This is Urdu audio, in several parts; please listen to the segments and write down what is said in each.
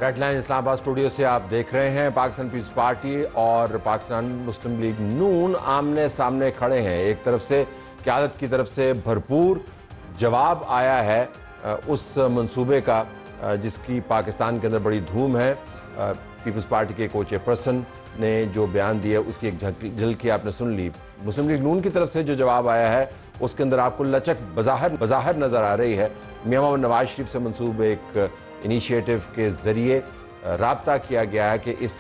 ریڈ لائن اسلام آباد اسٹوڈیو سے آپ دیکھ رہے ہیں پاکستان پیپلز پارٹی اور پاکستان مسلم لیگ نون آمنے سامنے کھڑے ہیں. ایک طرف سے قیادت کی طرف سے بھرپور جواب آیا ہے اس منصوبے کا جس کی پاکستان کے اندر بڑی دھوم ہے. پیپلز پارٹی کے کو چیئرپرسن نے جو بیان دیا اس کی ایک جھلکی آپ نے سن لی. مسلم لیگ نون کی طرف سے جو جواب آیا ہے اس کے اندر آپ کو لچک بظاہر نظر آ رہی ہے. میاں محمد نواز شریف سے منسوب ایک انیشیٹو کے ذریعے رابطہ کیا گیا ہے کہ اس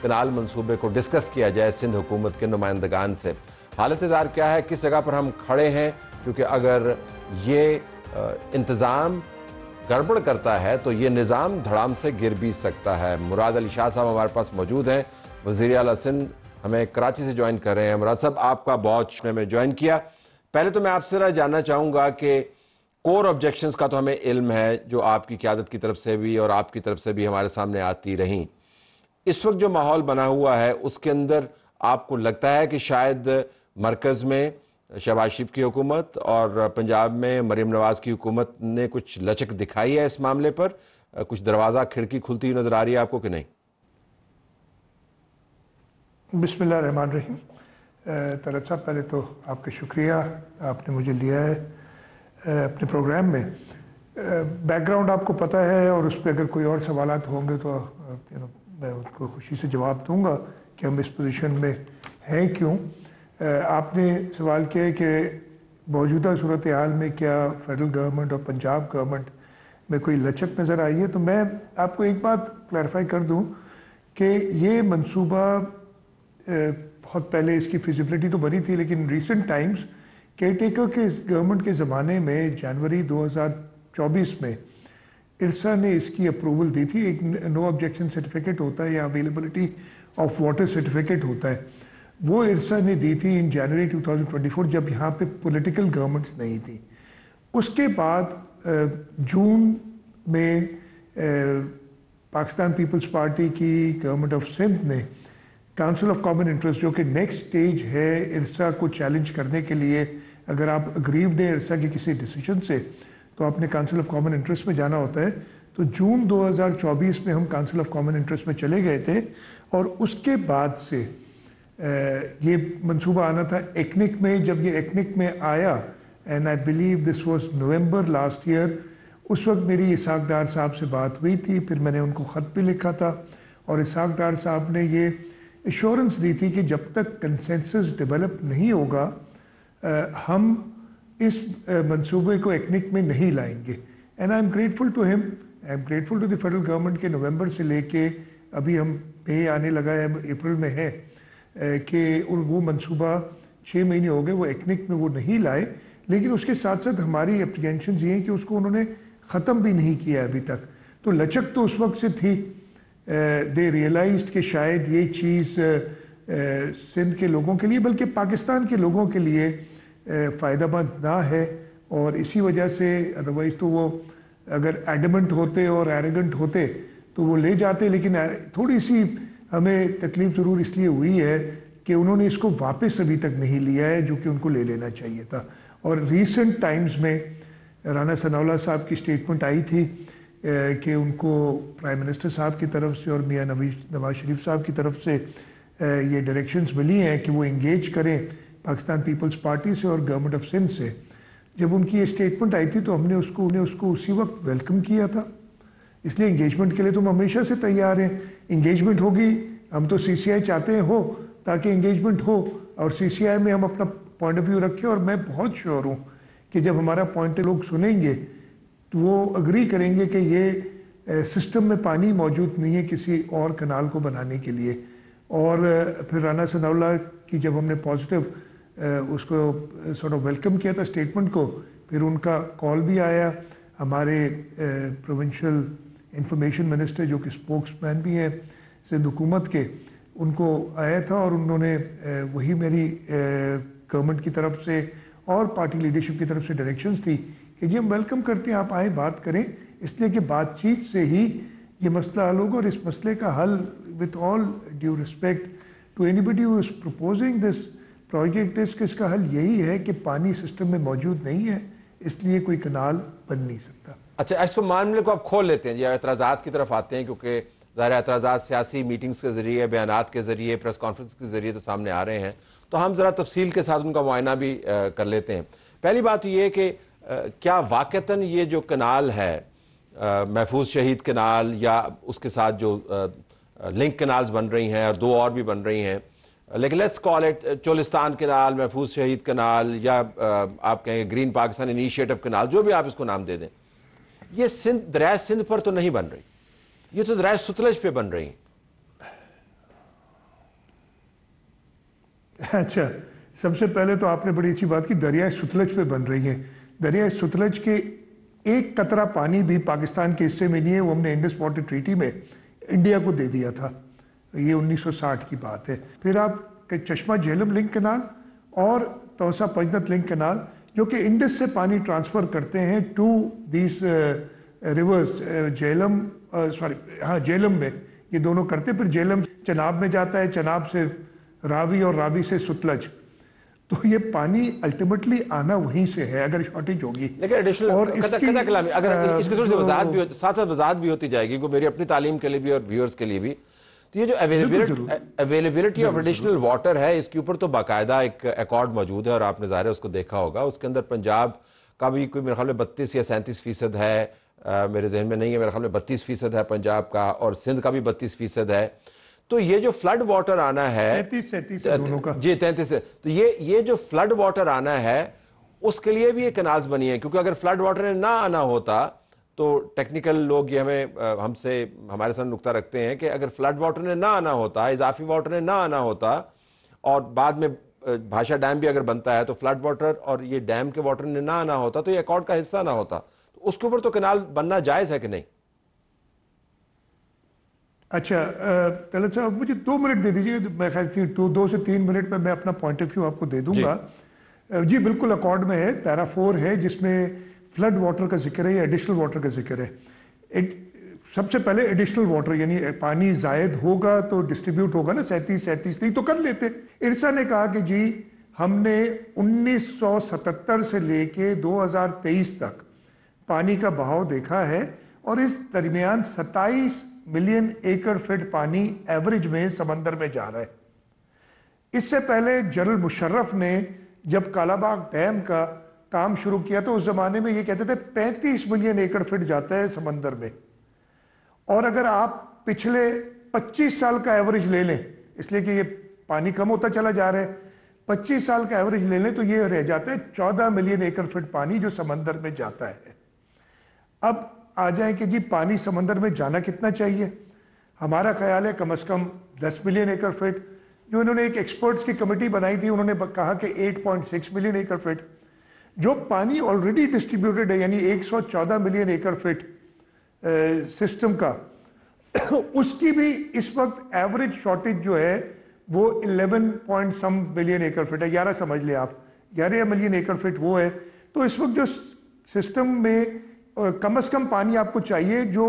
کنال منصوبے کو ڈسکس کیا جائے سندھ حکومت کے نمائندگان سے. حالت اظہار کیا ہے, کس جگہ پر ہم کھڑے ہیں, کیونکہ اگر یہ انتظام گڑبڑ کرتا ہے تو یہ نظام دھڑام سے گر بھی سکتا ہے. مراد علی شاہ صاحب ہمارے پاس موجود ہیں, وزیر اعلیٰ سندھ, ہمیں کراچی سے جوائن کر رہے ہیں. مراد صاحب, آپ کا بہت میں جوائن کیا. پہلے تو میں آپ سے جاننا چاہوں گا کہ کور آبجیکشنز کا تو ہمیں علم ہے جو آپ کی قیادت کی طرف سے بھی اور آپ کی طرف سے بھی ہمارے سامنے آتی رہیں. اس وقت جو ماحول بنا ہوا ہے اس کے اندر آپ کو لگتا ہے کہ شاید مرکز میں شہباز شریف کی حکومت اور پنجاب میں مریم نواز کی حکومت نے کچھ لچک دکھائی ہے اس معاملے پر, کچھ دروازہ کھڑکی کھلتی ہوئی نظر آ رہی ہے آپ کو کہ نہیں؟ بسم اللہ الرحمن الرحیم. طلعت صاحب, پہلے تو آپ کا شکریہ, آپ نے مجھے لیا ہے اپنے پروگرام میں. بیک گراؤنڈ آپ کو پتہ ہے اور اس پہ اگر کوئی اور سوالات ہوں گے تو میں ان کو خوشی سے جواب دوں گا کہ ہم اس پوزیشن میں ہیں کیوں. آپ نے سوال کیا ہے کہ موجودہ صورتحال میں کیا فیڈرل گورنمنٹ اور پنجاب گورنمنٹ میں کوئی لچک نظر آئی ہے. تو میں آپ کو ایک بات کلیریفائی کر دوں کہ یہ منصوبہ بہت پہلے اس کی فیزیبلٹی تو بنی تھی, لیکن ریسنٹ ٹائمز کیئر ٹیکر کے گورنمنٹ کے زمانے میں جنوری 2024 میں ارسا نے اس کی اپروول دی تھی. ایک نو آبجیکشن سرٹیفکیٹ ہوتا ہے یا اویلیبلٹی آف واٹر سرٹیفکیٹ ہوتا ہے, وہ ارسا نے دی تھی ان جنوری 2024 جب یہاں پہ پولیٹیکل گورنمنٹس نہیں تھی. اس کے بعد جون میں پاکستان پیپلز پارٹی کی گورنمنٹ آف سندھ نے کاؤنسل آف کامن انٹرسٹ, جو کہ نیکسٹ سٹیج ہے ارسا کو چیلنج کرنے کے لیے, اگر آپ اگریوڈ ہیں ارسا کے کسی ڈیسیجن سے تو آپ نے کاؤنسل آف کامن انٹرسٹ میں جانا ہوتا ہے. تو جون 2024 میں ہم کاؤنسل آف کامن انٹرسٹ میں چلے گئے تھے اور اس کے بعد سے یہ منصوبہ آنا تھا ایکنک میں. جب یہ ایکنک میں آیا and I believe this was November last year, اس وقت میری اسحاق ڈار صاحب سے بات ہوئی تھی, پھر میں نے ان کو خط بھی لکھا تھا اور اسحاق ڈار صاحب نے یہ ایشورنس دی تھی کہ جب تک کنسنسس ڈیولپ نہیں ہوگا ہم اس منصوبے کو ایکنک میں نہیں لائیں گے. And I am grateful to him, I am grateful to the federal government کے نومبر سے لے کے ابھی ہم مئی آنے لگا ہے, اپریل میں ہے, کہ وہ منصوبہ 6 مہینے ہو گئے وہ ایکنک میں وہ نہیں لائے. لیکن اس کے ساتھ ساتھ ہماری اپلیکیشنز یہ ہیں کہ اس کو انہوں نے ختم بھی نہیں کیا ابھی تک. تو لچک تو اس وقت سے تھی. دے ریئلائزڈ کہ شاید یہ چیز سندھ کے لوگوں کے لیے بلکہ پاکستان کے لوگوں کے لیے فائدہ مند نہ ہے, اور اسی وجہ سے ادروائز تو وہ اگر ایڈمنٹ ہوتے اور ایروگنٹ ہوتے تو وہ لے جاتے. لیکن تھوڑی سی ہمیں تکلیف ضرور اس لیے ہوئی ہے کہ انہوں نے اس کو واپس ابھی تک نہیں لیا ہے جو کہ ان کو لے لینا چاہیے تھا. اور ریسنٹ ٹائمز میں رانا ثناء اللہ صاحب کی اسٹیٹمنٹ آئی تھی کہ ان کو پرائم منسٹر صاحب کی طرف سے اور میاں نواز شریف صاحب کی طرف سے یہ ڈائریکشنز ملی ہیں کہ وہ انگیج کریں پاکستان پیپلز پارٹی سے اور گورنمنٹ آف سندھ سے. جب ان کی یہ اسٹیٹمنٹ آئی تھی تو ہم نے اس کو اسی وقت ویلکم کیا تھا. اس لیے انگیجمنٹ کے لیے تو ہم ہمیشہ سے تیار ہیں. انگیجمنٹ ہوگی, ہم تو سی سی آئی چاہتے ہیں ہو تاکہ انگیجمنٹ ہو اور سی سی آئی میں ہم اپنا پوائنٹ آف ویو رکھیں. اور میں بہت شیور ہوں کہ جب ہمارا پوائنٹ لوگ سنیں گے تو وہ اگری کریں گے کہ یہ سسٹم میں پانی موجود نہیں ہے کسی اور کنال کو بنانے کے لیے. اور پھر رانا ثناء اللہ کی جب ہم نے پازیٹیو اس کو سارٹ آف ویلکم کیا تھا اسٹیٹمنٹ کو, پھر ان کا کال بھی آیا ہمارے پروونشل انفارمیشن منسٹر جو کہ اسپوکس مین بھی ہیں سندھ حکومت کے, ان کو آیا تھا اور انہوں نے وہی میری گورنمنٹ کی طرف سے اور پارٹی لیڈرشپ کی طرف سے ڈائریکشنز تھی کہ جی ہم ویلکم کرتے ہیں, آپ آئیں بات کریں, اس لیے کہ بات چیت سے ہی یہ مسئلہ حل ہوگا. اور اس مسئلے کا حل with all due respect to anybody who is proposing this project اس کا حل یہی ہے کہ پانی سسٹم میں موجود نہیں ہے, اس لیے کوئی کنال بن نہیں سکتا. اچھا اس کو معاملے کو آپ کھول لیتے ہیں جی، اعتراضات کی طرف آتے ہیں، کیونکہ ظاہر اعتراضات سیاسی میٹنگز کے ذریعے، بیانات کے ذریعے، پریس کانفرنس کے ذریعے تو سامنے آ رہے ہیں، تو ہم ذرا تفصیل کے ساتھ ان کا معائنہ بھی کر لیتے ہیں۔ پہلی بات تو یہ کہ کیا واقعتاً یہ جو کنال ہے محفوظ شہید کنال یا اس کے ساتھ جو لنک کنالز بن رہی ہیں اور 2 اور بھی بن رہی ہیں، لیکن let's call it Cholistan canal, Mahfooz Shaheed Kunal, یا آپ کہیں گے گرین پاکستان انیشیٹو کنال، جو بھی آپ اس کو نام دے دیں، یہ دریائے سندھ پر تو نہیں بن رہی، یہ تو دریائے ستلج پہ بن رہی ہیں۔ اچھا، سب سے پہلے تو آپ نے بڑی اچھی بات کی، دریائے ستلج پہ بن رہی ہیں۔ دریائے ستلج کے ایک قطرہ پانی بھی پاکستان کے حصے میں نہیں ہے، وہ ہم نے انڈس واٹر ٹریٹی میں انڈیا کو دے دیا تھا، یہ 1960 کی بات ہے۔ پھر آپ چشمہ جہلم لنک کنال اور توسا پنجنت لنک کنال جو کہ انڈس سے پانی ٹرانسفر کرتے ہیں ٹو دیس ریورز، جہلم میں یہ دونوں کرتے، پھر جہلم چناب میں جاتا ہے، چناب سے راوی اور راوی سے ستلج، تو یہ پانی الٹیمیٹلی آنا وہیں سے ہے اگر شارٹیج ہوگی۔ لیکن ایڈیشنل کلامی اگر اس کی تھوڑی سی وضاحت بھی ہوتی، ساتھ ساتھ وضاحت بھی ہوتی جائے گی کہ میری اپنی تعلیم کے لیے بھی اور ویورز کے لیے بھی، تو یہ جو اویلیبلٹی آف ایڈیشنل واٹر ہے، اس کے اوپر تو باقاعدہ ایک ایکارڈ موجود ہے اور آپ نے ظاہر اس کو دیکھا ہوگا، اس کے اندر پنجاب کا بھی کوئی میرے خیال میں 32 یا 37% ہے، میرے ذہن میں نہیں ہے، میرے خیال میں 32% ہے پنجاب کا، اور سندھ کا بھی 32% ہے۔ تو یہ جو فلڈ واٹر آنا ہے 37 دونوں کا، جی 33 ہے، تو یہ جو فلڈ واٹر آنا ہے اس کے لیے بھی یہ کنالز بنی ہیں، کیونکہ اگر فلڈ واٹر نے نہ آنا ہوتا تو ٹیکنیکل لوگ یہ ہمارے ساتھ نقطہ رکھتے ہیں کہ اگر فلڈ واٹر نے نہ آنا ہوتا، اضافی واٹر نے نہ آنا ہوتا، اور بعد میں بھاشا ڈیم بھی اگر بنتا ہے تو فلڈ واٹر اور یہ ڈیم کے واٹر نے نہ آنا ہوتا تو یہ ایکارڈ کا حصہ نہ ہوتا، تو اس کے اوپر تو کنال بننا جائز ہے کہ نہیں؟ اچھا طلعت صاحب مجھے 2 منٹ دے دیجیے، میں خیال 2 سے 3 منٹ میں اپنا پوائنٹ آف ویو آپ کو دے دوں گا۔ جی بالکل اکارڈ میں ہے، پیرا 4 ہے جس میں فلڈ واٹر کا ذکر ہے یا ایڈیشنل واٹر کا ذکر ہے۔ سب سے پہلے ایڈیشنل واٹر یعنی پانی زائد ہوگا تو ڈسٹریبیوٹ ہوگا نا، 37 نہیں تو کر لیتے۔ ارسا نے کہا کہ جی ہم نے 1977 سے لے کے 2023 تک پانی کا بہاؤ دیکھا ہے، اور اس درمیان 27 ملین ایکڑ فٹ پانی ایوریج میں سمندر میں جا رہا ہے۔ اس سے پہلے جنرل مشرف نے جب کالا باغ ڈیم کا کام شروع کیا تو اس زمانے میں یہ کہتے تھے 35 ملین ایکڑ فٹ جاتا ہے سمندر میں، اور اگر آپ پچھلے 25 سال کا ایوریج لے لیں، اس لیے کہ یہ پانی کم ہوتا چلا جا رہا ہے، 25 سال کا ایوریج لے لیں تو یہ رہ جاتا ہے 14 ملین ایکڑ فٹ پانی جو سمندر میں جاتا ہے۔ اب آ جائیں کہ جی پانی سمندر میں جانا کتنا چاہیے، ہمارا خیال ہے کم از کم 10 ملین ایکڑ فٹ۔ جو انہوں نے ایک ایکسپرٹس کی کمیٹی بنائی تھی انہوں نے کہا کہ 8.6 ملین ایکڑ فٹ، جو پانی آلریڈی ڈسٹریبیوٹڈ ہے یعنی 114 ملین ایکڑ فٹ سسٹم کا، اس کی بھی اس وقت ایوریج شارٹیج جو ہے وہ 11 ملین ایکڑ فٹ ہے، 11 سمجھ لیں آپ، 11 ملین ایکڑ فٹ وہ ہے۔ تو اس وقت جو سسٹم میں کم از کم پانی آپ کو چاہیے جو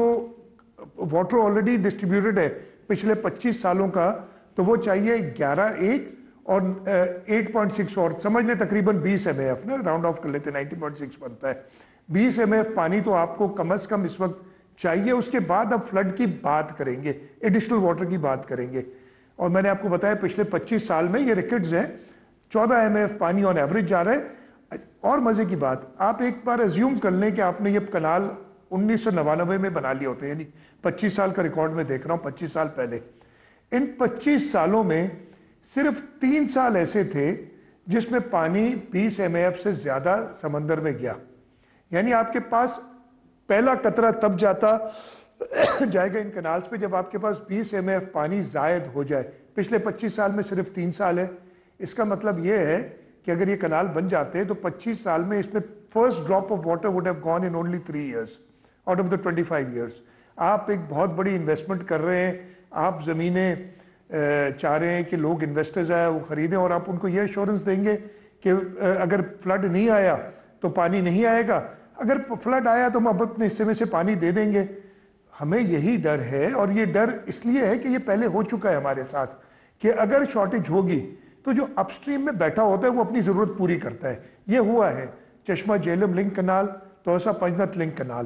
واٹر آلریڈی ڈسٹریبیوٹڈ ہے پچھلے 25 سالوں کا، تو وہ چاہیے 11 اور 8.6 اور سمجھ لیں تقریباً 20 MAF نا، راؤنڈ آف کر لیتے 90.6 بنتا ہے، 20 MAF پانی تو آپ کو کم از کم اس وقت چاہیے۔ اس کے بعد اب فلڈ کی بات کریں گے، ایڈیشنل واٹر کی بات کریں گے، اور میں نے آپ کو بتایا پچھلے 25 سال میں یہ ریکارڈز ہیں، 14 MAF پانی آن ایوریج جا رہا ہے۔ اور مزے کی بات، آپ ایک بار ازیوم کر لیں کہ آپ نے یہ کنال 1999 میں بنا لیا ہوتا ہے، یعنی 25 سال کا ریکارڈ میں دیکھ رہا ہوں، 25 سال پہلے۔ ان 25 سالوں میں صرف 3 سال ایسے تھے جس میں پانی 20 MAF سے زیادہ سمندر میں گیا، یعنی آپ کے پاس پہلا قطرہ تب جائے گا ان کنالز پہ جب آپ کے پاس 20 MAF پانی زائد ہو جائے۔ پچھلے 25 سال میں صرف 3 سال ہے۔ اس کا مطلب یہ ہے کہ اگر یہ کنال بن جاتے ہیں تو 25 سال میں اس میں first drop of water would have gone in only 3 years out of the 25 years. آپ ایک بہت بڑی انویسٹمنٹ کر رہے ہیں، آپ زمینیں چاہ رہے ہیں کہ لوگ انویسٹرز آئے وہ خریدیں، اور آپ ان کو یہ ایشورنس دیں گے کہ اگر فلڈ نہیں آیا تو پانی نہیں آئے گا، اگر فلڈ آیا تو ہم اپنے حصے میں سے پانی دے دیں گے۔ ہمیں یہی ڈر ہے، اور یہ ڈر اس لیے ہے کہ یہ پہلے ہو چکا ہے ہمارے ساتھ، کہ اگر شارٹیج ہوگی تو جو اپ سٹریم میں بیٹھا ہوتا ہے وہ اپنی ضرورت پوری کرتا ہے۔ یہ ہوا ہے چشمہ جہلم لنک کنال، توسا پنجنت لنک کنال،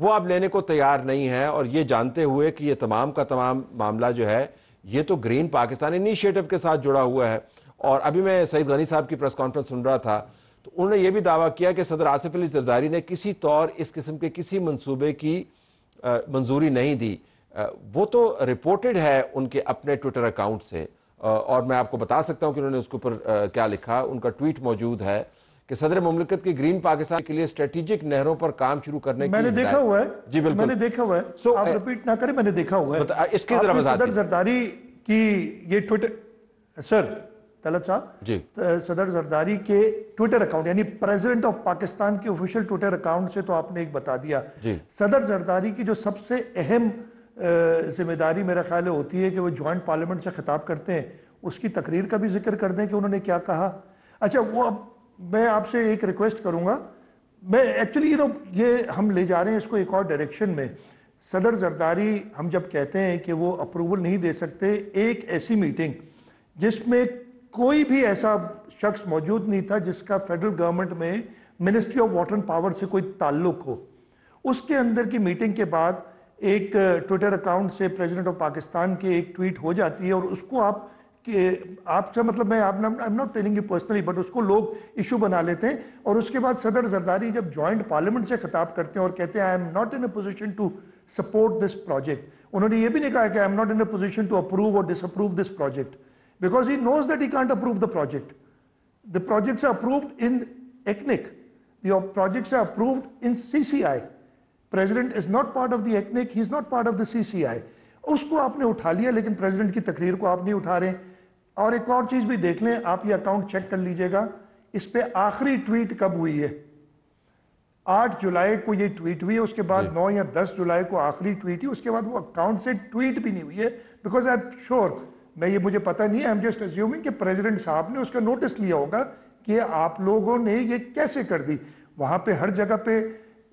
وہ آپ لینے کو تیار نہیں ہیں، اور یہ جانتے ہوئے کہ یہ تمام کا تمام معاملہ جو ہے یہ تو گرین پاکستان انیشیٹو کے ساتھ جڑا ہوا ہے. اور ابھی میں سعید غنی صاحب کی پریس کانفرنس سن رہا تھا تو انہوں نے یہ بھی دعویٰ کیا کہ صدر آصف علی زرداری نے کسی طور اس قسم کے کسی منصوبے کی منظوری نہیں دی. وہ تو رپورٹڈ ہے ان کے اپنے ٹویٹر اکاؤنٹ سے، اور میں آپ کو بتا سکتا ہوں کہ انہوں نے اس کے اوپر کیا لکھا. ان کا ٹویٹ موجود ہے کہ صدر مملکت کی گرین پاکستان کے لیے اسٹریٹجک نہروں پر کام شروع کرنے کی میں نے دیکھا ہوا ہے. جی بالکل میں نے دیکھا ہوا ہے. آپ ریپیٹ نہ کریں، میں نے دیکھا ہوا ہے. اس کی ذرا وضاحت صدر زرداری کی یہ ٹویٹر، سر طلعت صاحب جی، صدر زرداری کے ٹویٹر اکاؤنٹ یعنی پریزیڈنٹ آف پاکستان کے آفیشیل ٹویٹر اکاؤنٹ سے تو آپ نے ایک بتا دیا. صدر زرداری کی جو سب سے اہم ذمہ داری میرا خیال ہوتی ہے کہ وہ جوائنٹ پارلیمنٹ سے خطاب کرتے ہیں، اس کی تقریر کا بھی ذکر کر دیں کہ انہوں نے کیا کہا. اچھا، وہ اب میں آپ سے ایک ریکویسٹ کروں گا. میں ایکچولی یہ ہم لے جا رہے ہیں اس کو ایک اور ڈائریکشن میں. صدر زرداری ہم جب کہتے ہیں کہ وہ اپروول نہیں دے سکتے ایک ایسی میٹنگ جس میں کوئی بھی ایسا شخص موجود نہیں تھا جس کا فیڈرل گورنمنٹ میں ministry of water and power سے کوئی تعلق ہو، اس کے اندر کی میٹنگ کے بعد ایک ٹویٹر اکاؤنٹ سے پریزیڈنٹ آف پاکستان کی ایک ٹویٹ ہو جاتی ہے، اور اس کو آپ سے مطلب میں I'm not telling you personally but اس کو لوگ ایشو بنا لیتے ہیں. اور اس کے بعد صدر زرداری جب جوائنٹ پارلیمنٹ سے خطاب کرتے ہیں اور کہتے ہیں I am not in a position to support this project، انہوں نے یہ بھی نہیں کہا کہ I am not in a position to approve or disapprove this project because he knows that he can't approve the project. The projects are approved in ECNIC. The projects are approved in CCI. President is not part of the ECNIC, he is not part of the CCI. اس کو آپ نے اٹھا لیا لیکن پریزیڈنٹ کی تقریر کو آپ نہیں اٹھا رہے. اور ایک اور چیز بھی دیکھ لیں، آپ یہ اکاؤنٹ چیک کر لیجئے گا، اس پہ آخری ٹویٹ کب ہوئی ہے. 8 جولائی کو یہ ٹویٹ ہوئی ہے، اس کے بعد 9 یا 10 جولائی کو آخری ٹویٹ ہوئی، اس کے بعد وہ اکاؤنٹ سے ٹویٹ بھی نہیں ہوئی ہے. بیکاز آئی ایم شیور، میں یہ مجھے پتہ نہیں ہے، آئی ایم جسٹ اسیومنگ کہ پریزیڈنٹ صاحب نے اس کا نوٹس لیا ہوگا کہ آپ لوگوں نے یہ کیسے کر دی. وہاں پہ ہر جگہ پہ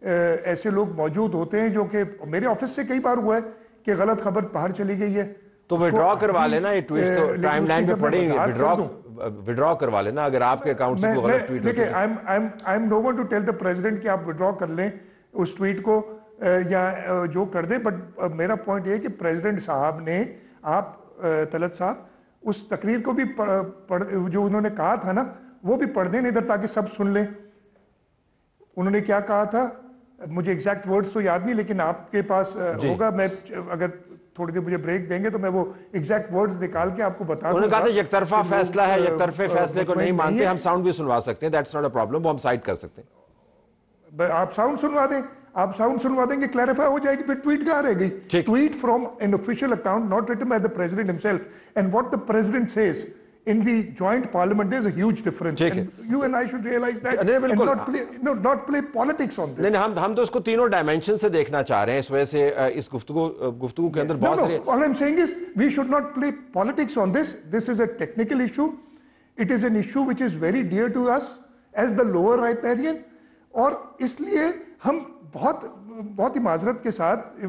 ایسے لوگ موجود ہوتے ہیں جو کہ میرے آفس سے کئی بار ہوا ہے کہ غلط خبر باہر چلی گئی ہے تو وڈرا کروا لینا. یہ ٹویٹ تو ٹائم لائن پہ پڑیں گے، وڈرا کروا لینا اگر آپ کے اکاؤنٹ سے کوئی غلط ٹویٹ ہوتی ہے. I am no one to tell the president کہ آپ وڈرا کر لیں اس ٹویٹ کو یا جو کر دیں، بٹ میرا پوائنٹ یہ ہے کہ پریزیڈنٹ صاحب نے، آپ طلعت صاحب، اس تقریر کو بھی جو انہوں نے کہا تھا نا وہ بھی پڑھ دیں ادھر تاکہ سب سن لیں. انہوں نے کیا کہا تھا مجھے ایگزیکٹ ورڈز تو یاد نہیں، لیکن آپ کے پاس ہوگا، میں اگر تھوڑی دیر مجھے بریک دیں گے تو میں وہ ایگزیکٹ ورڈز نکال کے آپ کو بتا دوں گا. انہوں نے کہا تھا یک طرفہ فیصلہ ہے، یک طرفے فیصلے کو نہیں مانتے. ہم ساؤنڈ بھی سنوا سکتے ہیں، دیٹس ناٹ اے پرابلم، وہ ہم سائٹ کر سکتے ہیں. آپ ساؤنڈ سنوا دیں، آپ ساؤنڈ سنوا دیں گے، کلیریفائی ہو جائے گی. پھر ٹویٹ کہاں رہ گئی؟ Tweet from an official account not written by the president himself, and what the president says in the joint parliament, there's a huge difference. And you and I should realize that and not play politics on this. نہیں، ہم تو اس کو تینوں ڈائمینشن سے دیکھنا چاہ رہے ہیں. اس وجہ سے اس گفتگو کے اندر بہت سارے all I'm saying is we should not play politics on this. This is a technical issue. It is an issue which is very dear to us as the lower riparian. اور اس لیے ہم بہت ہی معذرت کے ساتھ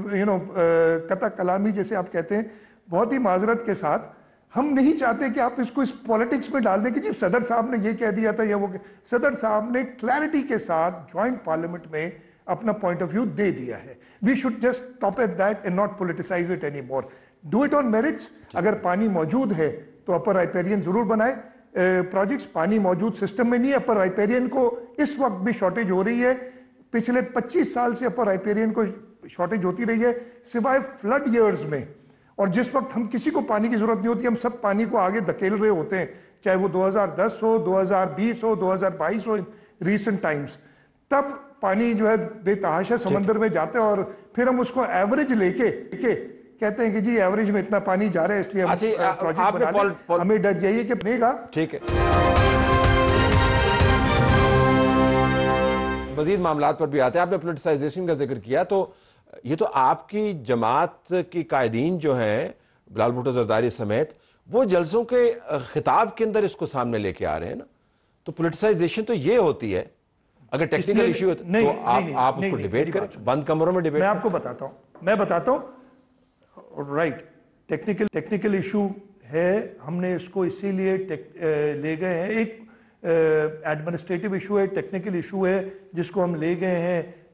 قطع کلامی جیسے آپ کہتے ہیں، بہت ہی معذرت کے ساتھ ہم نہیں چاہتے کہ آپ اس کو اس پولیٹکس میں ڈال دیں کہ جی صدر صاحب نے یہ کہہ دیا تھا یا وہ. صدر صاحب نے کلیئرٹی کے ساتھ جوائنٹ پارلیمنٹ میں اپنا پوائنٹ آف ویو دے دیا ہے. We should just stop at that and not politicize it any more. Do it on merits. اگر پانی موجود ہے تو اپر رائپیرین ضرور بنائے. پروجیکٹس پانی موجود سسٹم میں نہیں ہے. اپر رائپیرین کو اس وقت بھی شارٹیج ہو رہی ہے، پچھلے 25 سال سے اپر رائپیرین کو شارٹیج ہوتی رہی ہے سوائے فلڈ ایئرز میں. اور جس وقت ہم کسی کو پانی کی ضرورت نہیں ہوتی، ہم سب پانی کو آگے دھکیل رہے ہوتے ہیں، چاہے وہ 2010 ہو، 2020 ہو، 2022 ہو، ریسنٹ ٹائمز. تب پانی جو ہے بے تحاشا سمندر میں جاتا ہے اور پھر ہم اس کو ایوریج لے کے کہتے ہیں کہ جی ایوریج میں اتنا پانی جا رہا ہے اس لیے ہم پروجیکٹ بنا لیں. ہمیں ڈر یہی ہے کہ بنے گا. ٹھیک ہے، مزید معاملات پر بھی آتے ہیں. آپ نے پولیٹیسائزیشن کا ذکر کیا تو یہ تو آپ کی جماعت کی قائدین جو ہیں بلال بھٹو زرداری سمیت وہ جلسوں کے خطاب کے اندر اس کو سامنے لے کے آ رہے ہیں نا. تو پولیٹیسائزیشن تو یہ ہوتی ہے اگر ٹیکنیکل ایشو تو آپ اس کو ڈیبیٹ کریں، بند کمروں میں ڈیبیٹ. میں آپ کو بتاتا ہوں رائٹ. ٹیکنیکل ایشو ہے، ہم نے اس کو اسی لیے لے گئے ہیں. ایک ایڈمنسٹریٹو ایشو ہے، ٹیکنیکل ایشو ہے جس کو ہم لے گئے ہیں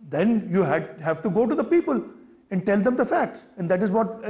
Then you have to go to the people and tell them the facts, and that is what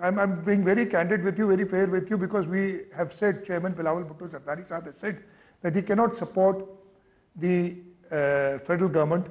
I'm being very candid with you, very fair with you, because we have said, Chairman Bilawal Bhutto Zardari Sahab has said that he cannot support the federal government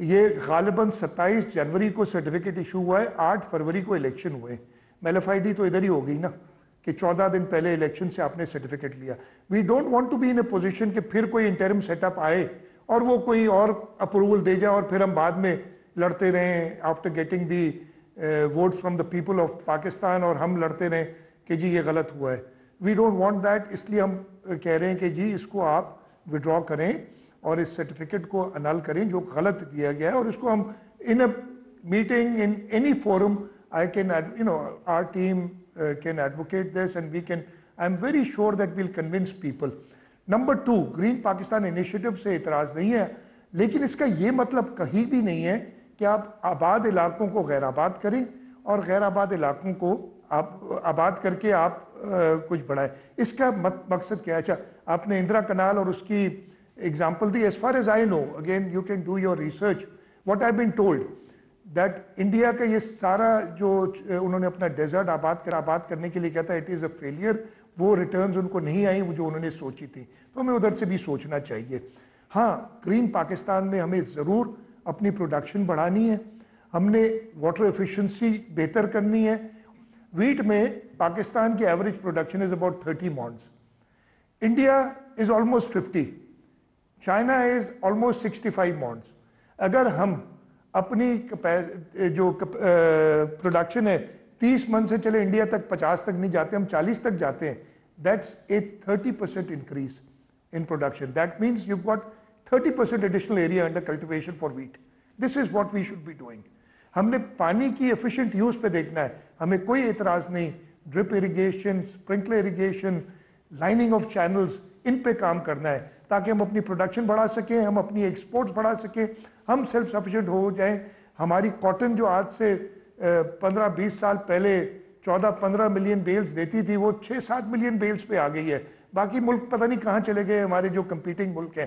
یہ غالباً 27 جنوری کو سرٹیفکیٹ ایشو ہوا ہے, 8 فروری کو الیکشن ہوئے. MLFID تو ادھر ہی ہو گئی نا کہ 14 دن پہلے الیکشن سے آپ نے سرٹیفکیٹ لیا. We don't want to be in a position کہ پھر کوئی انٹرم سیٹ اپ آئے اور وہ کوئی اور اپروول دے جائے اور پھر ہم بعد میں لڑتے رہیں after getting the votes from the people of Pakistan, اور ہم لڑتے رہیں کہ جی یہ غلط ہوا ہے. We don't want that. اس لیے ہم کہہ رہے ہیں کہ جی اس کو آپ وڈرا کریں اور اس سرٹیفکیٹ کو انل کریں جو غلط دیا گیا ہے, اور اس کو ہم in a meeting in any forum I can, our team can advocate this, and we can, I'm very sure that we'll convince people. Number 2, Green Pakistan Initiative سے اعتراض نہیں ہے, لیکن اس کا یہ مطلب کہیں بھی نہیں ہے کہ آپ آباد علاقوں کو غیر آباد کریں اور غیر آباد علاقوں کو آپ آباد کر کے آپ کچھ بڑھائیں. اس کا مقصد کیا ہے؟ اچھا, آپ نے اندرا کنال اور اس کی example the. as far as I know, again you can do your research, what I've been told that India کا یہ سارا جو انہوں نے اپنا ڈیزرٹ آباد کرنے کے لیے کہتا ہے اٹ از اے فیلئر. وہ ریٹرنز ان کو نہیں آئیں جو انہوں نے سوچی تھی, تو ہمیں ادھر سے بھی سوچنا چاہیے. ہاں, گرین پاکستان میں ہمیں ضرور اپنی پروڈکشن بڑھانی ہے, ہم نے واٹر ایفیشنسی بہتر کرنی ہے. ویٹ میں پاکستان کی average production is about 30 Monze, India is almost 50, China is almost 65 Monze. اگر ہم اپنی جو پروڈکشن ہے 30 من سے چلے انڈیا تک 50 تک نہیں جاتے, ہم 40 تک جاتے ہیں, that's a 30% increase in production. That means you got 30% additional area under cultivation for wheat. This is what we should be doing. ہم نے پانی کی ایفیشینٹ یوز پہ دیکھنا ہے, ہمیں کوئی اعتراض نہیں. Drip irrigation, sprinkler irrigation, lining of channels, ان پہ کام کرنا ہے تاکہ ہم اپنی پروڈکشن بڑھا سکیں, ہم اپنی ایکسپورٹس بڑھا سکیں, ہم سیلف سفیشینٹ ہو جائیں. ہماری کاٹن جو آج سے 15-20 سال پہلے 14-15 ملین بیلز دیتی تھی, وہ 6-7 ملین بیلز پہ آ گئی ہے. باقی ملک پتہ نہیں کہاں چلے گئے ہمارے جو کمپیٹنگ ملک ہیں.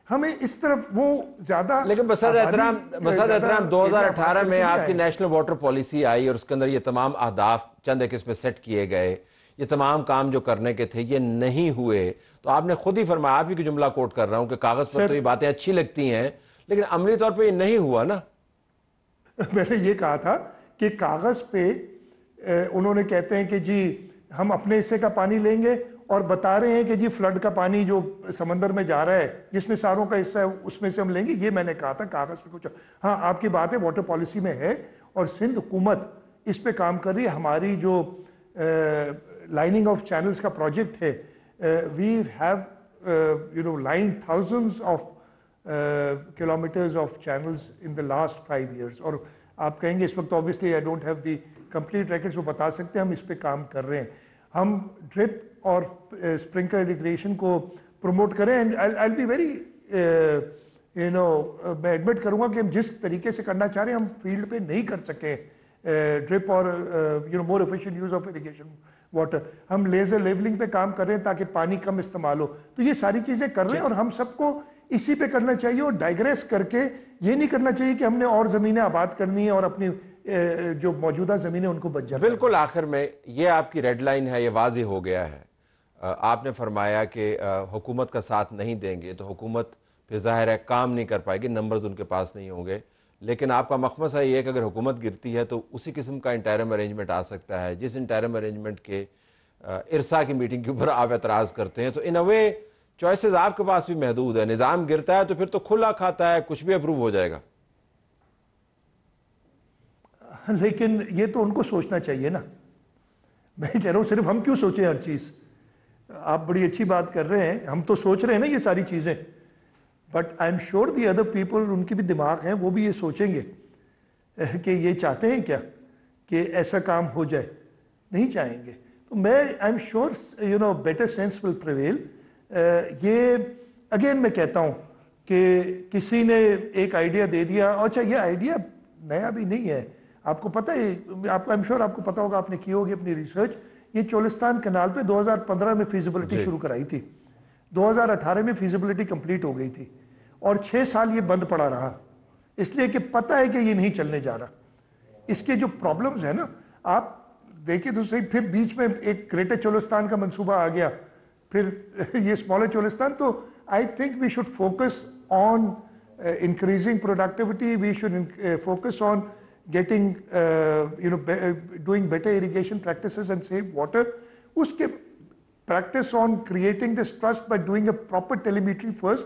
ہمیں اس طرف وہ زیادہ. لیکن بسد احترام 2018 میں آپ کی نیشنل واٹر پالیسی آئی اور اس کے اندر یہ تمام اہداف چند ایک اس میں سیٹ کیے گئے, یہ تمام کام جو کرنے کے تھے یہ نہیں ہوئے. تو آپ نے خود ہی فرمایا, آپ ہی کی جملہ کوٹ کر رہا ہوں, کہ کاغذ پر تو یہ باتیں اچھی لگتی ہیں لیکن عملی طور پہ یہ نہیں ہوا نا. میں نے یہ کہا تھا کہ کاغذ پہ انہوں نے کہتے ہیں کہ جی ہم اپنے حصے کا پانی لیں گے, اور بتا رہے ہیں کہ جی فلڈ کا پانی جو سمندر میں جا رہا ہے جس میں ساروں کا حصہ ہے اس میں سے ہم لیں گے. یہ میں نے کہا تھا کاغذ پہ کچھ. ہاں, آپ کی بات ہے واٹر پالیسی میں ہے, اور سندھ حکومت اس پہ کام کر رہی ہے. ہماری جو لائننگ آف چینلز کا پروجیکٹ ہے, we have line thousands of kilometers of channels in the last 5 years. اور آپ کہیں گے اس وقت obviously I don't have the complete records, وہ بتا سکتے ہیں, ہم اس پہ کام کر رہے ہیں. ہم ڈرپ اور اسپرنکلر اریگیشن کو پروموٹ کریں. اینڈ I'll be very میں ایڈمٹ کروں گا کہ ہم جس طریقے سے کرنا چاہ رہے ہیں ہم فیلڈ پہ نہیں کر سکے ڈرپ اور more efficient use of irrigation water. ہم لیزر لیولنگ پہ کام کر رہے ہیں تاکہ پانی کم استعمال ہو. تو یہ ساری چیزیں کر رہے ہیں, اور ہم سب کو اسی پہ کرنا چاہیے, اور ڈائگریس کر کے یہ نہیں کرنا چاہیے کہ ہم نے اور زمینیں آباد کرنی ہیں اور اپنی جو موجودہ زمینیں ان کو بچ جانا. بالکل آخر میں یہ آپ کی ریڈ لائن ہے, یہ واضح ہو گیا ہے. آپ نے فرمایا کہ حکومت کا ساتھ نہیں دیں گے تو حکومت پھر ظاہر ہے کام نہیں کر پائے گی, نمبرز ان کے پاس نہیں ہوں گے. لیکن آپ کا مخمصہ یہ ہے کہ اگر حکومت گرتی ہے تو اسی قسم کا انٹرم ارینجمنٹ آ سکتا ہے جس انٹرم ارینجمنٹ کے ارسا کی میٹنگ کے اوپر آپ اعتراض کرتے ہیں. تو ان اے وے چوائسز آپ کے پاس بھی محدود ہے. نظام گرتا ہے تو پھر تو کھلا کھاتا ہے, کچھ بھی اپروو ہو جائے گا. لیکن یہ تو ان کو سوچنا چاہیے نا. میں کہہ رہا ہوں صرف ہم کیوں سوچیں ہر چیز. آپ بڑی اچھی بات کر رہے ہیں, ہم تو سوچ رہے ہیں نا یہ ساری چیزیں, but I am sure the other people, ان کی بھی دماغ ہیں, وہ بھی یہ سوچیں گے کہ یہ چاہتے ہیں کیا کہ ایسا کام ہو جائے. نہیں چاہیں گے. تو میں آئی am sure better sense will prevail. یہ اگین میں کہتا ہوں کہ کسی نے ایک آئیڈیا دے دیا, اور اچھا یہ آئیڈیا نیا بھی نہیں ہے, آپ کو پتہ ہے, آپ کو آئی ایم شیور آپ کو پتا ہوگا, آپ نے کی ہوگی اپنی ریسرچ. یہ چولستان کنال پہ 2015 میں فیزیبلٹی شروع کرائی تھی, 2018 میں فیزیبلٹی کمپلیٹ ہو گئی تھی, اور 6 سال یہ بند پڑا رہا, اس لیے کہ پتہ ہے کہ یہ نہیں چلنے جا رہا. اس کے جو پرابلمز ہیں نا, آپ دیکھیں تو صحیح, پھر بیچ میں ایک گریٹر چولستان کا منصوبہ آ گیا, پھر یہ اسمالر چولستان. تو I think we should focus on increasing productivity. We should focus on getting doing better irrigation practices and save water. Uske practice on creating this trust by doing a proper telemetry first.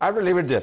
I will leave it there.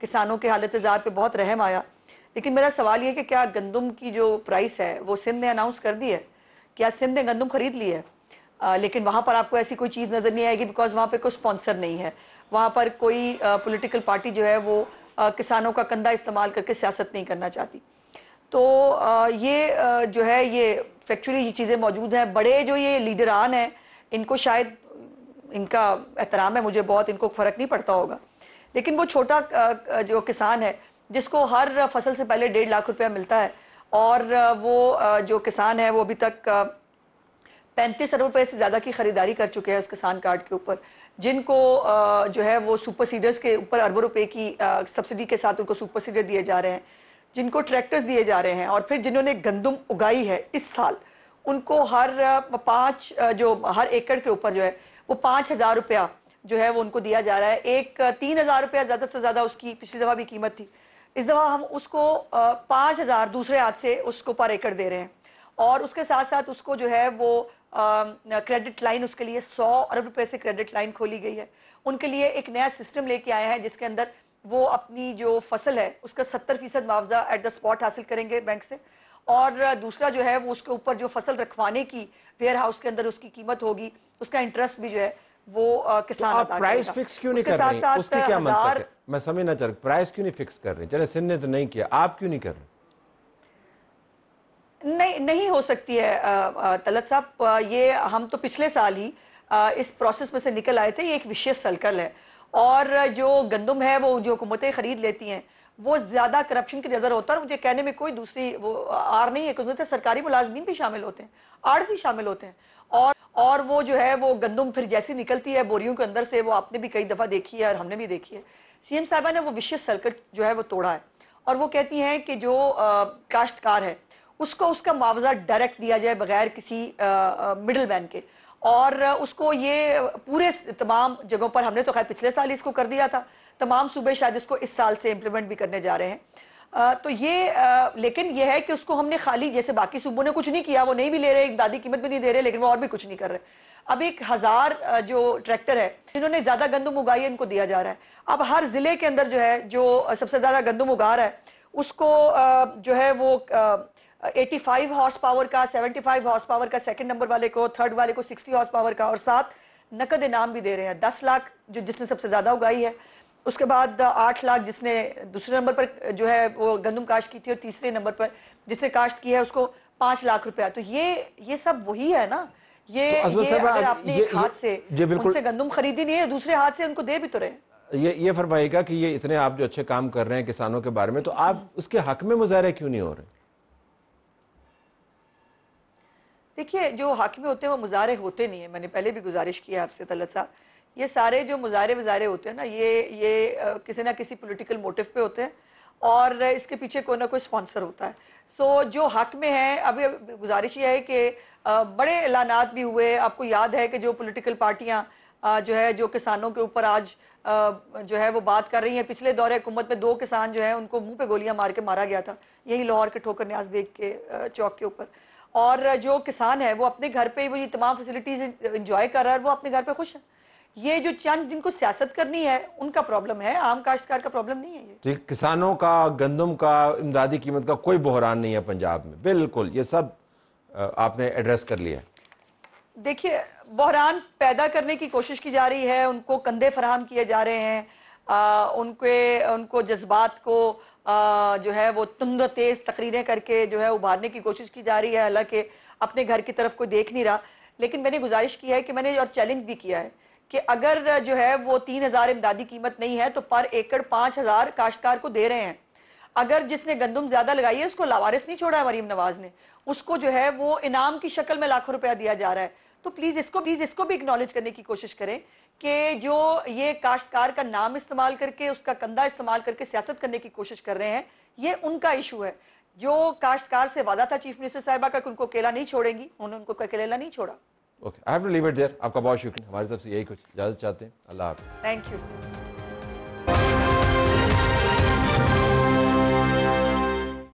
کسانوں کے حالت زار پہ بہت رحم آیا. لیکن میرا سوال یہ ہے کہ کیا گندم کی جو پرائس ہے وہ سندھ نے اناؤنس کر دی ہے؟ کیا سندھ نے گندم خرید لی ہے؟ لیکن وہاں پر آپ کو ایسی کوئی چیز نظر نہیں آئے گی بیکاز وہاں پہ کوئی سپانسر نہیں ہے. وہاں پر کوئی پولیٹیکل پارٹی جو ہے وہ کسانوں کا کندھا استعمال کر کے سیاست نہیں کرنا چاہتی. تو یہ جو ہے یہ فیکچولی یہ چیزیں موجود ہیں. بڑے جو یہ لیڈران ہیں ان کو شاید ان کا احترام ہے مجھے بہت، ان کو فرق نہیں پڑتا ہوگا. لیکن وہ چھوٹا جو کسان ہے جس کو ہر فصل سے پہلے 1.5 لاکھ روپیہ ملتا ہے، اور وہ جو کسان ہے وہ ابھی تک 35 ارب روپے سے زیادہ کی خریداری کر چکے ہیں اس کسان کارڈ کے اوپر، جن کو جو ہے وہ سپر سیڈرز کے اوپر اربوں روپے کی سبسڈی کے ساتھ ان کو سپر سیڈر دیے جا رہے ہیں، جن کو ٹریکٹرز دیے جا رہے ہیں، اور پھر جنہوں نے گندم اگائی ہے اس سال ان کو ہر ایکڑ کے اوپر جو ہے وہ 5,000 روپیہ جو ہے وہ ان کو دیا جا رہا ہے. ایک 3,000 روپیہ زیادہ سے زیادہ اس کی پچھلی دفعہ بھی قیمت تھی. اس دفعہ ہم اس کو 5,000 دوسرے ہاتھ سے اس کو پر ایکڑ دے رہے ہیں. اور اس کے ساتھ ساتھ اس کو جو ہے وہ کریڈٹ لائن اس کے لیے 100 ارب روپے سے کریڈٹ لائن کھولی گئی ہے. ان کے لیے ایک نیا سسٹم لے کے آئے ہیں جس کے اندر وہ اپنی جو فصل ہے اس کا 70% معاوضہ ایٹ دا اسپاٹ حاصل کریں گے بینک سے. اور دوسرا جو ہے وہ اس کے اوپر جو فصل رکھوانے کی ویئر ہاؤس کے اندر اس کی قیمت ہوگی، اس کا انٹرسٹ بھی جو ہے وہ کسان ادا کرے گا. پرائس فکس کیوں نہیں کر رہے ہیں؟ اس کی کیا منطق ہے؟ میں سمجھنا چاہ رہا ہوں پرائس کیوں نہیں فکس کر رہے ہیں؟ چلے سندھ نے تو نہیں کیا، آپ کیوں نہیں کر رہے؟ نہیں ہو سکتی ہے طلعت صاحب. یہ ہم تو پچھلے سال ہی اس پروسیس میں سے نکل آئے تھے. یہ ایک وشیس سرکل ہے، اور جو گندم ہے وہ جو حکومتیں خرید لیتی ہیں وہ زیادہ کرپشن کی نظر ہوتا ہے. اور مجھے کہنے میں کوئی دوسری وہ آر نہیں ہے کہ سرکاری ملازمین بھی شامل ہوتے ہیں، آڑتی شامل ہوتے ہیں. اور وہ جو ہے وہ گندم پھر جیسی نکلتی ہے بوریوں کے اندر سے، وہ آپ نے بھی کئی دفعہ دیکھی ہے اور ہم نے بھی دیکھی ہے. سی ایم صاحبہ نے وہ وشیس سرکل جو ہے وہ توڑا ہے، اور وہ کہتی ہیں کہ جو کاشتکار ہے اس کو اس کا معاوضہ ڈائریکٹ دیا جائے بغیر کسی مڈل مین کے. اور اس کو یہ پورے تمام جگہوں پر، ہم نے تو خیر پچھلے سال اس کو کر دیا تھا، تمام صوبے شاید اس کو اس سال سے امپلیمنٹ بھی کرنے جا رہے ہیں. تو یہ لیکن یہ ہے کہ اس کو ہم نے خالی جیسے باقی صوبوں نے کچھ نہیں کیا، وہ نہیں بھی لے رہے، امدادی قیمت بھی نہیں دے رہے، لیکن وہ اور بھی کچھ نہیں کر رہے. اب 1,000 جو ٹریکٹر ہے جنہوں نے زیادہ گندم اگائی ہے ان کو دیا جا رہا ہے. اب ہر ضلع کے اندر جو ہے جو سب سے زیادہ گندم اگا رہا ہے اس کو جو ہے وہ 85 ہارس پاور کا، 75 ہارس پاور کا سیکنڈ نمبر والے کو، تھرڈ والے کو 60 ہارس پاور کا، اور ساتھ نقد انعام بھی دے رہے ہیں. 10 لاکھ جس نے سب سے زیادہ اگائی ہے، اس کے بعد 8 لاکھ جس نے دوسرے نمبر پر جو ہے وہ گندم کاشت کی تھی، اور تیسرے نمبر پر جس نے کاشت کی ہے اس کو 5 لاکھ روپیہ. تو یہ سب وہی ہے نا. یہ اگر آپ نے ایک ہاتھ سے ان سے گندم خریدی نہیں ہے، دوسرے ہاتھ سے ان کو دے بھی تو رہے. یہ فرمائیے گا کہ یہ اتنے آپ جو اچھے کام کر رہے ہیں کسانوں کے بارے میں، تو آپ اس کے حق میں مظاہرے کیوں نہیں ہو رہے؟ دیکھیے جو حق میں ہوتے ہیں وہ مظاہرے ہوتے نہیں ہیں. میں نے پہلے بھی گزارش کی ہے آپ سے طلعت صاحب، یہ سارے جو مظاہرے ہوتے ہیں نا یہ کسی نہ کسی پولیٹیکل موٹیو پہ ہوتے ہیں، اور اس کے پیچھے کوئی نہ کوئی سپانسر ہوتا ہے. سو جو حق میں ہے، ابھی گزارش یہ ہے کہ بڑے اعلانات بھی ہوئے. آپ کو یاد ہے کہ جو پولیٹیکل پارٹیاں جو ہے جو کسانوں کے اوپر آج جو ہے وہ بات کر رہی ہیں، پچھلے دور حکومت میں 2 کسان جو ہیں ان کو منہ پہ گولیاں مار کے مارا گیا تھا یہی لاہور کے ٹھوکر نیاز بیگ کے چوک کے اوپر. اور جو کسان ہے وہ اپنے گھر پہ وہ یہ تمام فیسلٹیز انجوائے کر رہا ہے اور وہ اپنے گھر پہ خوش ہیں. یہ جو چند جن کو سیاست کرنی ہے ان کا پرابلم ہے، عام کاشتکار کا پرابلم نہیں ہے. یہ کسانوں کا، گندم کا، امدادی قیمت کا کوئی بحران نہیں ہے پنجاب میں، بالکل یہ سب آپ نے ایڈریس کر لیا ہے. دیکھیے بحران پیدا کرنے کی کوشش کی جا رہی ہے، ان کو کندھے فراہم کیے جا رہے ہیں، ان کو جذبات کو جو ہے وہ تند و تیز تقریریں کر کے جو ہے ابھارنے کی کوشش کی جا رہی ہے، حالانکہ اپنے گھر کی طرف کوئی دیکھ نہیں رہا. لیکن میں نے گزارش کی ہے کہ میں نے اور چیلنج بھی کیا ہے کہ اگر جو ہے وہ 3,000 امدادی قیمت نہیں ہے تو پر ایکڑ 5,000 کاشتکار کو دے رہے ہیں. اگر جس نے گندم زیادہ لگائی ہے اس کو لاوارث نہیں چھوڑا ہے مریم نواز نے، اس کو جو ہے وہ انعام کی شکل میں لاکھوں روپیہ دیا جا رہا ہے. تو پلیز اس کو بھی اکنالج کرنے کی کوشش کریں کہ جو یہ کاشتکار کا نام استعمال کر کے، اس کا کندھا استعمال کر کے سیاست کرنے کی کوشش کر رہے ہیں، یہ ان کا ایشو ہے. جو کاشتکار سے وعدہ تھا چیف منسٹر صاحبہ کا کہ ان کو اکیلا نہیں چھوڑیں گی، انہوں نے ان کو اکیلا نہیں چھوڑا. Okay, I have to leave it there. آپ کا بہت شکریہ. ہماری طرف سے یہی کچھ اجازت چاہتے ہیں. اللہ حافظ. Thank you.